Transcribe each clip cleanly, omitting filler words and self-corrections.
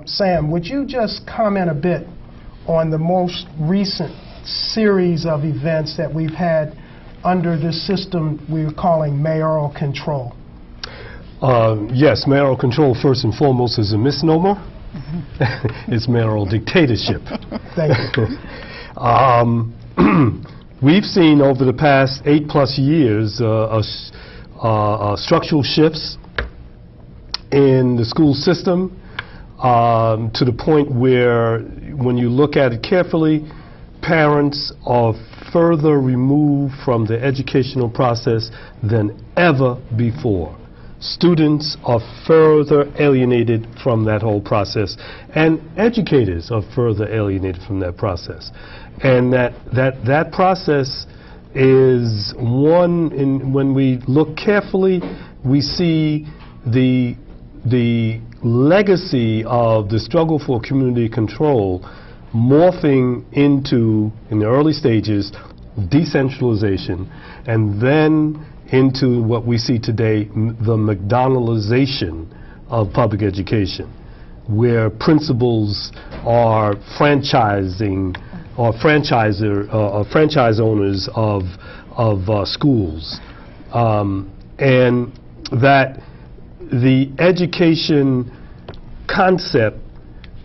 Sam, would you just comment a bit on the most recent series of events that we've had under this system we're calling mayoral control? Yes, mayoral control first and foremost is a misnomer. It's mayoral dictatorship. Thank you. We've seen over the past 8+ years structural shifts in the school system to the point where, when you look at it carefully, parents are further removed from the educational process than ever before. Students are further alienated from that whole process, and educators are further alienated from that process. And that process is one, when we look carefully, we see the legacy of the struggle for community control morphing into, in the early stages, decentralization, and then into what we see today, the McDonaldization of public education, where principals are franchising or franchise owners of schools, and that the education concept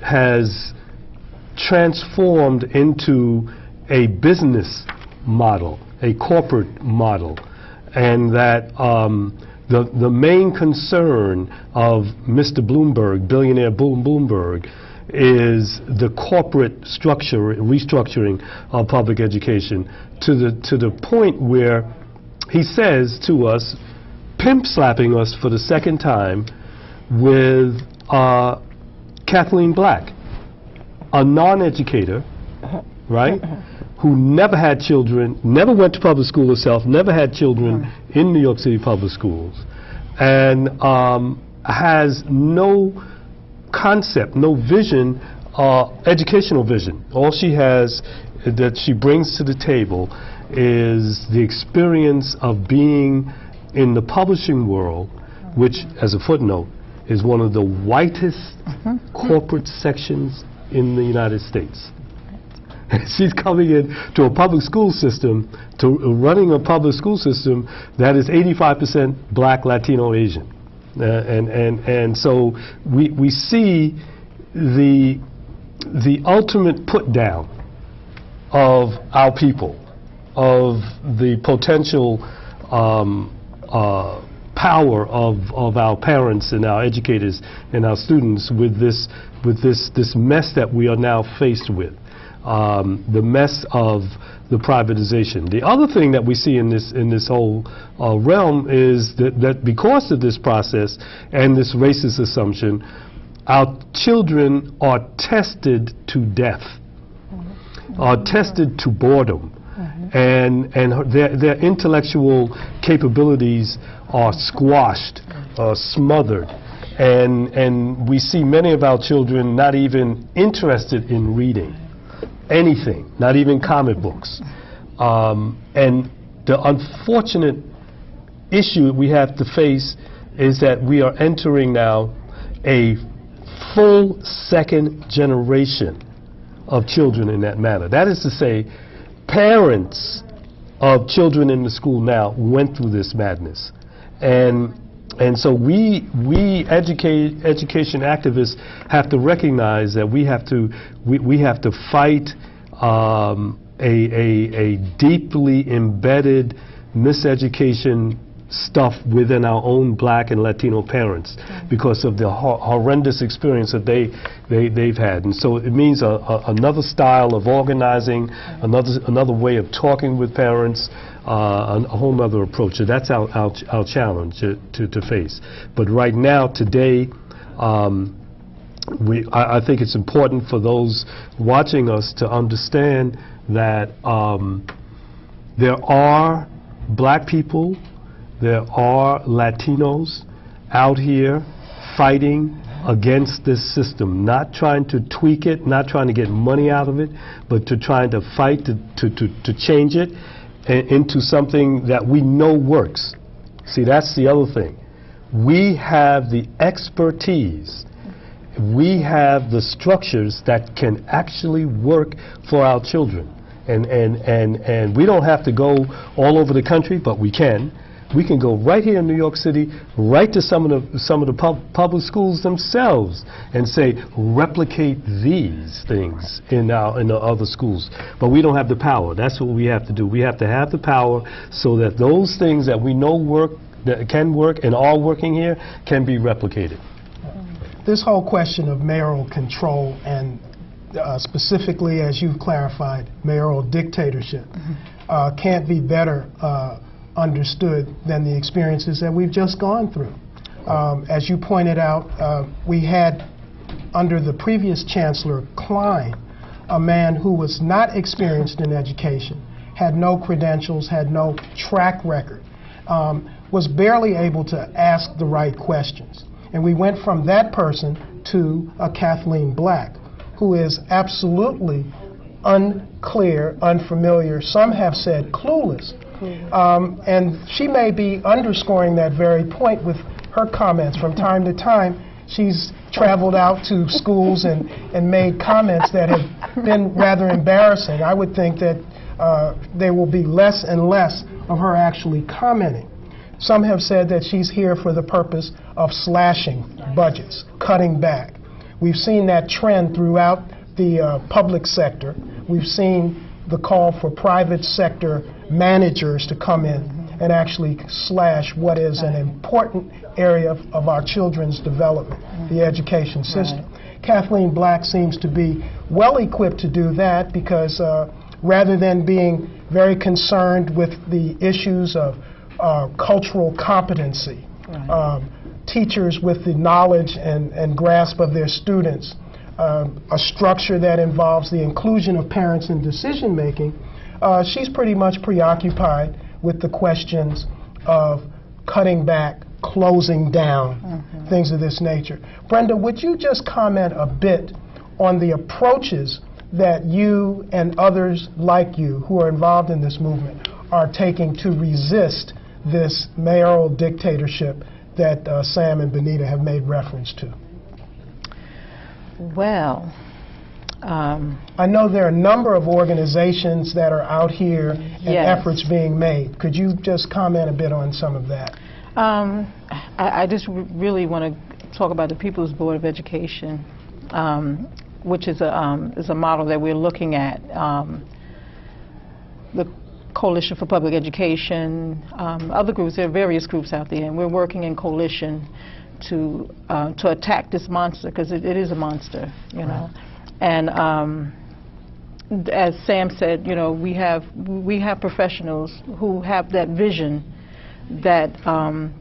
has transformed into a business model, a corporate model, and that the main concern of Mr. Bloomberg, billionaire Bloomberg, is the corporate restructuring of public education to the point where he says to us, pimp slapping us for the second time, with Kathleen Black, a non-educator, right, who never had children, never went to public school herself, never had children in New York City public schools, and has no concept, no vision, educational vision. All she has that she brings to the table is the experience of being in the publishing world, which, as a footnote, is one of the whitest corporate sections in the United States. She's coming in to a public school system, to running a public school system that is 85% Black, Latino, Asian. And so we see the ultimate put down of our people, of the potential power of our parents and our educators and our students with this mess that we are now faced with. The mess of the privatization. The other thing that we see in this whole realm is that because of this process and this racist assumption, our children are tested to death, are tested to boredom, and their intellectual capabilities are squashed, smothered, and we see many of our children not even interested in reading anything, not even comic books. And the unfortunate issue we have to face is that we are entering now a full second generation of children in that manner. That is to say, parents of children in the school now went through this madness. And so we education activists have to recognize that we have to fight a deeply embedded miseducation stuff within our own Black and Latino parents because of the horrendous experience that they've had. And so it means another style of organizing, another way of talking with parents, a whole other approach. So that's our challenge to face. But right now, today, I think it's important for those watching us to understand that there are Black people, there are Latinos out here fighting against this system, not trying to tweak it, not trying to get money out of it, but to trying to fight to change it into something that we know works. See, that's the other thing. We have the expertise we have the structures that can actually work for our children. And we don't have to go all over the country, but we can. We can go right here in New York City, right to some of the public schools themselves, and say, replicate these things in the other schools. But we don't have the power. That's what we have to do. We have to have the power so that those things that we know work, that can work and are working here, can be replicated. This whole question of mayoral control and specifically, as you've clarified, mayoral dictatorship can't be better understood than the experiences that we've just gone through. As you pointed out, we had, under the previous Chancellor Klein, a man who was not experienced in education, had no credentials, had no track record, was barely able to ask the right questions. And we went from that person to a Kathleen Black, who is absolutely unclear, unfamiliar, some have said clueless. And she may be underscoring that very point with her comments. From time to time, she's traveled out to schools and made comments that have been rather embarrassing. I would think that there will be less and less of her actually commenting. Some have said that she's here for the purpose of slashing budgets, cutting back. We've seen that trend throughout the public sector. We've seen the call for private sector managers to come in and actually slash what is an important area of our children's development, the education system. Kathleen Black seems to be well equipped to do that because rather than being very concerned with the issues of cultural competency, teachers with the knowledge and grasp of their students, a structure that involves the inclusion of parents in decision making, she's pretty much preoccupied with the questions of cutting back, closing down, things of this nature. Brenda, would you just comment a bit on the approaches that you and others like you who are involved in this movement are taking to resist this mayoral dictatorship that Sam and Benita have made reference to? Well, I know there are a number of organizations that are out here and efforts being made. Could you just comment a bit on some of that? I just really want to talk about the People's Board of Education, which is a model that we're looking at. The Coalition for Public Education, other groups, there are various groups out there, and we're working in coalition to attack this monster, because it is a monster, you know. And as Sam said, you know, we have professionals who have that vision that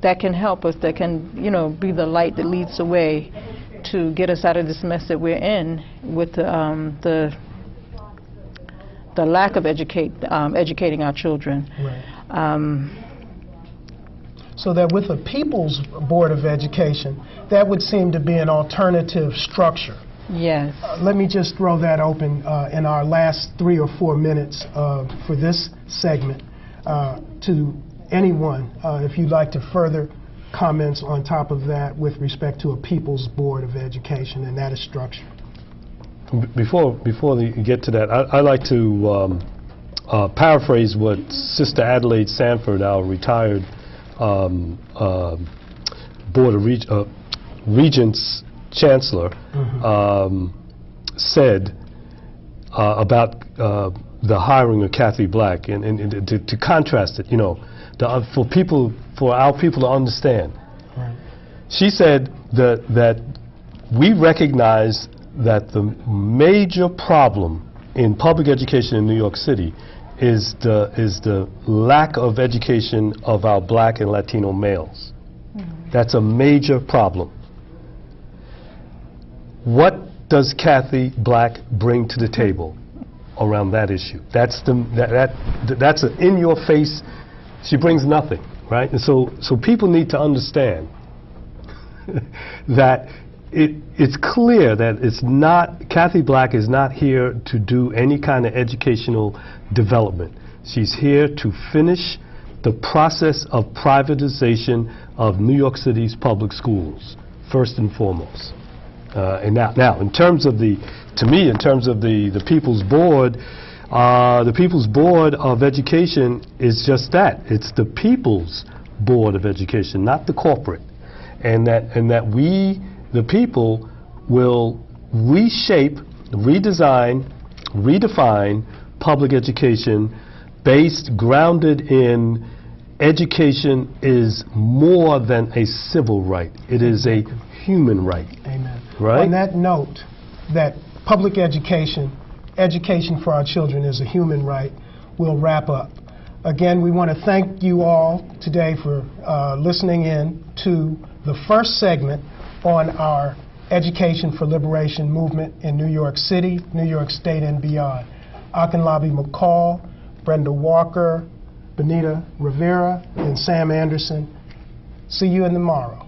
that can help us, that can, you know, be the light that leads the way to get us out of this mess that we're in with the lack of educating our children. So that with a People's Board of Education, that would seem to be an alternative structure. Yes. Let me just throw that open in our last 3 or 4 minutes for this segment to anyone, if you'd like to further comments on top of that with respect to a People's Board of Education and that structure. Before you get to that, I'd like to paraphrase what Sister Adelaide Sanford, our retired Board of Regents Chancellor, said about the hiring of Kathy Black, and to contrast it, you know, for our people to understand. She said that we recognize that the major problem in public education in New York City is the lack of education of our Black and Latino males. That's a major problem. What does Kathy Black bring to the table around that issue? That's an in-your-face. She brings nothing, right? And so people need to understand that it's clear that it's not, Kathy Black is not here to do any kind of educational development. She's here to finish the process of privatization of New York City's public schools, first and foremost. And now, in terms of the People's Board, the People's Board of Education is just that. It's the People's Board of Education, not the corporate. And that we, the people, will reshape, redesign, redefine public education grounded in education is more than a civil right. It is a human right. Amen. Right? On that note, that public education for our children is a human right, we'll wrap up. Again, we want to thank you all today for listening in to the first segment on our Education for Liberation movement in New York City, New York State, and beyond. Akinlabi McCall, Brenda Walker, Benita Rivera, and Sam Anderson. See you in tomorrow.